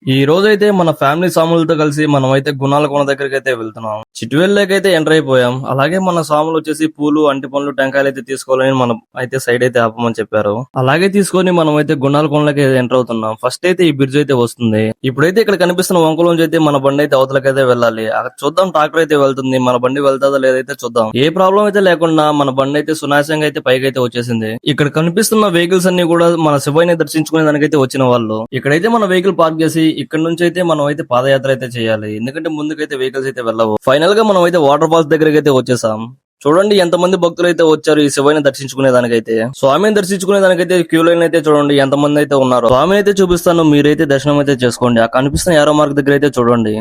ఈ రోజైతే మన ఫ్యామిలీ సాములతో కలిసి మనమైతే గుణాల కోన దగ్గరికి అయితే వెళ్తున్నాం. చిట్టువెళ్ళకైతే ఎంటర్ అయిపోయాం. అలాగే మన సాములు వచ్చేసి పూలు, అంటి పనులు, టెంకాయలు అయితే తీసుకోవాలని మనం అయితే సైడ్ అయితే ఆపమని చెప్పారు. అలాగే తీసుకొని మనం అయితే గుణాల కోనలోకి ఎంటర్ అవుతున్నాం. ఫస్ట్ అయితే ఈ బ్రిడ్జ్ అయితే వస్తుంది. ఇప్పుడైతే ఇక్కడ కనిపిస్తున్న వంకలోంచి అయితే మన బండి అయితే అవతలకైతే వెళ్ళాలి. అక్కడ చూద్దాం, ట్రాక్టర్ అయితే వెళ్తుంది. మన బండి వెళ్తాదో లేదైతే చూద్దాం. ఏ ప్రాబ్లం అయితే లేకుండా మన బండి అయితే సునాయాసంగా అయితే పైకి అయితే వచ్చేసింది. ఇక్కడ కనిపిస్తున్న వెహికల్స్ అన్ని కూడా మన శివయ్యని దర్శించుకునే దానికైతే వచ్చిన వాళ్ళు. ఇక్కడైతే మన వెహికల్ పార్క్ చేసి ఇక్కడ నుంచి అయితే మనం అయితే పాదయాత్ర అయితే చేయాలి. ఎందుకంటే ముందుకైతే వెహికల్స్ అయితే వెళ్ళవు. ఫైనల్ గా మనం అయితే వాటర్ ఫాల్స్ దగ్గరికి అయితే వచ్చేసాం. చూడండి ఎంతమంది భక్తులు అయితే వచ్చారు ఈ శివయ్యని దర్శించుకునే దానికైతే. స్వామిని దర్శించుకునే దానికైతే క్యూ లైన్ అయితే చూడండి ఎంతమంది అయితే ఉన్నారు. స్వామిని అయితే చూపిస్తాను, మీరైతే దర్శనం అయితే చేసుకోండి. ఆ కనిపిస్తున్న యారో మార్క్ దగ్గర అయితే చూడండి.